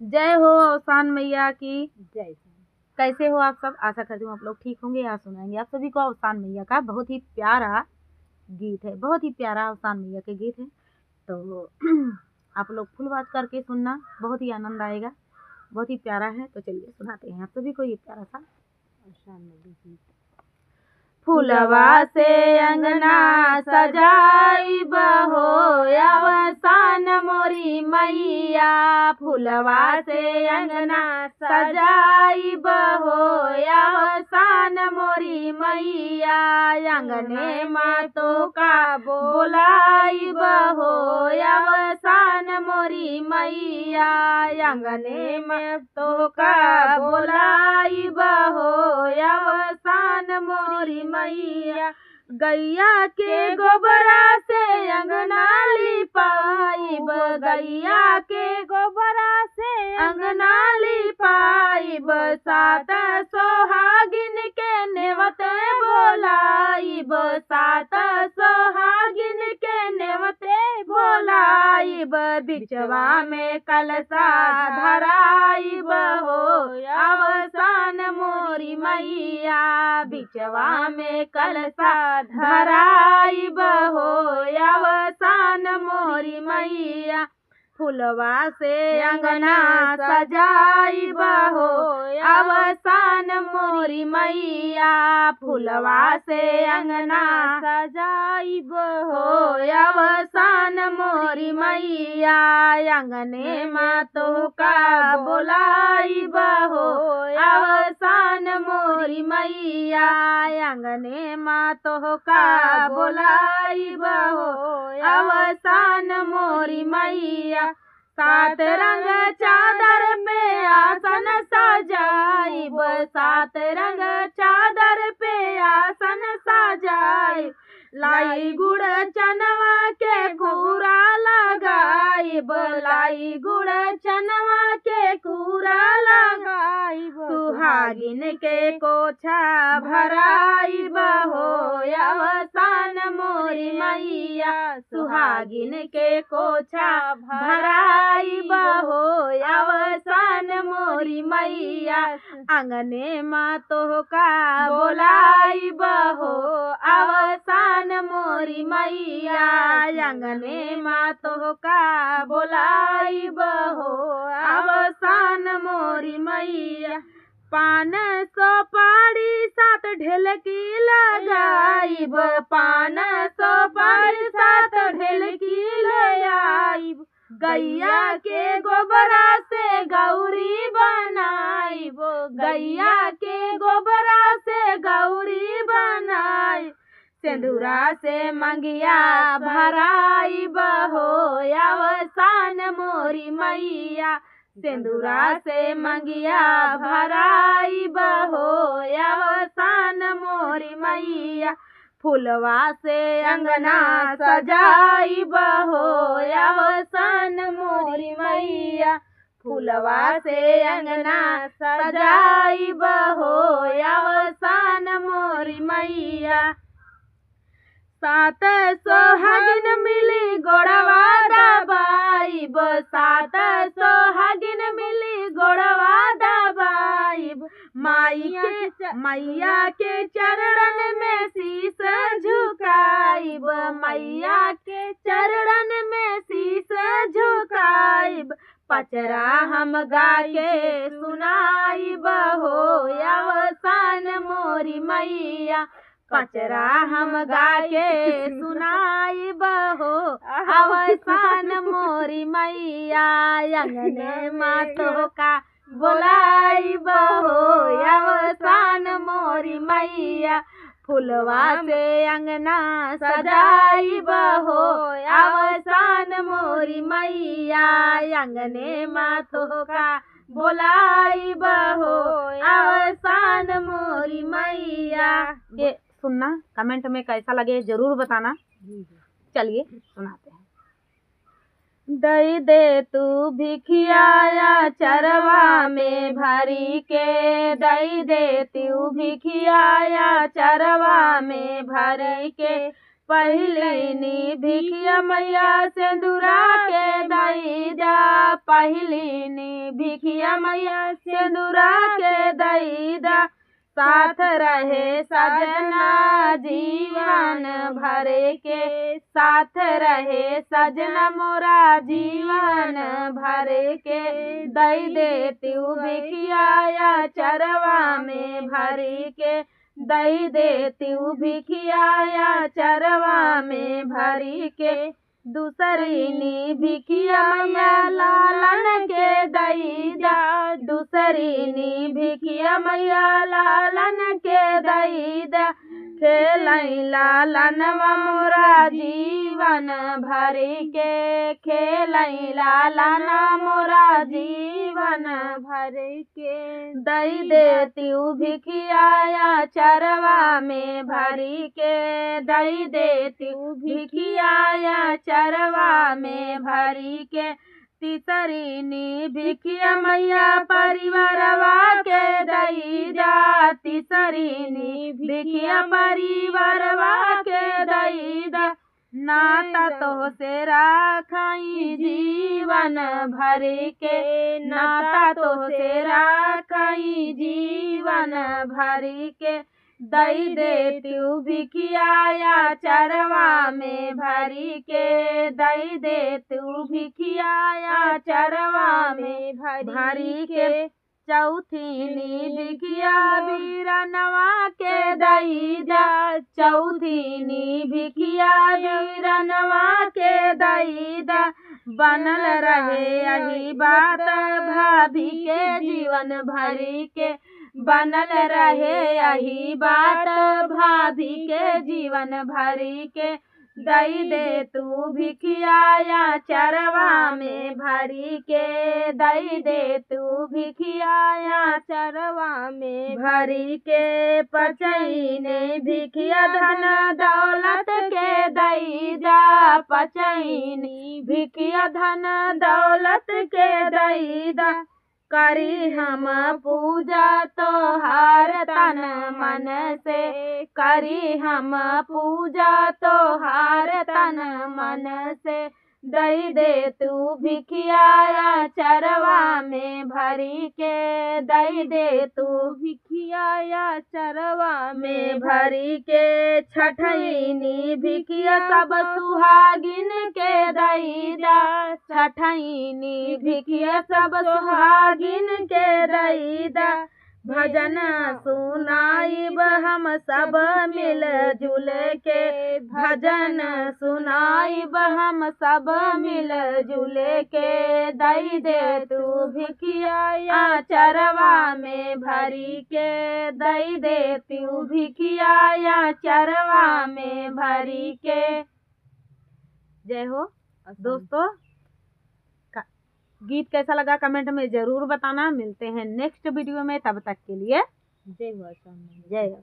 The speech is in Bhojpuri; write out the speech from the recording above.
जय हो अवसान मैया की। जय। कैसे हो आप सब? आशा करती हूँ आप लोग ठीक होंगे। यहाँ सुनाएंगे आप सभी को अवसान मैया का बहुत ही प्यारा गीत है, बहुत ही प्यारा अवसान मैया के गीत है। तो आप लोग फुल बात करके सुनना, बहुत ही आनंद आएगा, बहुत ही प्यारा है। तो चलिए सुनाते हैं आप सभी को ये प्यारा सा अवसान मैया गीत। फूलवा से अंगना सजाई बहो अवसान मोरी मैया, फूलवा से अंगना सजाई बहो अवसान मोरी मैया, अंगने मातो का बोलाई बहो अवसान मोरी मैया, अंगने मातो का बोलाई बहो अवसान मोरी मैया, गैया के गोबरा से अंगना लिपाइब, गैया के गोबरा से अंगना लिपाइब, सात सोहागिन के नेवते बोलाइब, सात सोहागिन के नेवते बोलाइब, बिचवा में कलशा धराइब हो अवसान मोरी मैया, बिचवा में कलशा धराइब हो अवसान मोरी मैया, फुलवा से अंगना सजाइब हो अवसान मोरी मैया, फुलवा से अंगना सजाइब हो अवसान मोरी मैया, अंगने मातो का बोलाइब हो अवसान मोरी मैया, अंगने मातो का बोलाइब हो अवसान मोरी मैया, सात रंग चादर पे आसन सजाइब, सात रंग चादर पे आसन सजाइब, लाई गुड़ चनवा के कूरा लगाइब, लाई गुड़ चनवा के कूरा लगाइब, सुहागिन के कोछा भराइब हो अवसान मोरी मैया, सुहागिन के कोछा भराइब हो अवसान मोरी मैया, अंगने मातो का बोलाइब हो अवसान मोरी मैया, अंगने मातो का बोलाइब हो अवसान मोरी मैया, पान सुपारी सात ढेलकी लगाइब, पान सुपारी सात ढेलकी लगाइब, गैया के गोबरा से गौरी बनाइब, गैया के गोबरा से गौरी बनाइब, सिंदूरा से मंगिया भराइब हो अवसान मोरी मैया, सिंदूरा से मंगिया भराइब हो अवसान मोरी मैया, फुलवा से अंगना सजाइब हो अवसान मोरी मैया, फुलवा से अंगना सजाइब हो अवसान मोरी मैया, सात सोहागिन मिली गोड़वा दबाइब, सात सोहागिन मिली गोड़वा दबाइब, मैया के चरणन में शीस झुकाइब, मैया के चरणन में शीस झुकाइब, पचरा हम गा के सुनाइब हो अवसान मोरी मैया, पचरा हम गा के सुनाइब हो अवसान मोरी मैया, अंगने मातो का बोलाइब हो अवसान मोरी मैया, फुलवा से अंगना सजाइब हो अवसान मोरी मैया, अंगने मातो का बोलाइब हो अवसान मोरी मैया। ये सुनना, कमेंट में कैसा लगे जरूर बताना। चलिए सुनाते हैं। दई दे तू भिखियाया चरवा में भरी के, दई दे तू भिखियाया चरवा में भरी के, पहली नी भिखिया मैया सिंदूरा के दई जा, पहली नी भिखिया मैया सिंदूरा के दैदा साथ रहे सजना जीवन भरे के साथ रहे सजना मोरा जीवन भरे के दई देती भिखिया चरवा में भरी के दई देती भिखिया चरवा में भरी के दूसरी नी भिखिया मैया लालन के दैदा दूसरी नी भिखिया मैया लालन के दैदा खेलई लालनवा मोरा जीवन भरी के खेलई लालना मोरा जीवन भरी के दई देती भिखिया चरवा में भरी के दई देती भिखिया चरवा में भरी के तीसरी नी भिखिया मैया परिवारवा के दैदा तीसरी नी भिखिया परिवारवा के दैदा नाता तो से राखाई जीवन भरे के नाता तो से राखाई जीवन भरे के दई देती भिखिया चरवा में भरी के दई देती भिखिया चरवा में भरी के चौथी नी भिखिया वीरनवा के दैदा चौथी नी भिखिया वीरनवा के दैदा बनल रहे यही बात भाभी के जीवन भरी के बनल रहे यही बात भाभी के जीवन भरी के दई दे तू भिखिया चरवा में भरी के दई दे तू भिखिया चरवा में भरी के पचई ने भिखिया धन दौलत के दैदा पचई ने भिखिया धन दौलत के दैदा करी हम पूजा तोहार तन मन से करी हम पूजा तोहार तन मन से दई दे तू भिखिया चरवा में भरी के दई दे तू भिखिया चरवा में भरी के छठईनी भिखिया सब सुहागिन के दैदा छठईनी भिखिया सब सुहागिन के दैदा भजन सुनाइब हम सब मिल जुल के भजन सुनाइब हम सब मिल जुल के दई दे तू भिखिया चरवा में भरी के दई दे तू भिखिया चरवा में भरी के। जय हो दोस्तों। गीत कैसा लगा कमेंट में जरूर बताना। मिलते हैं नेक्स्ट वीडियो में, तब तक के लिए जय हो। जय हो।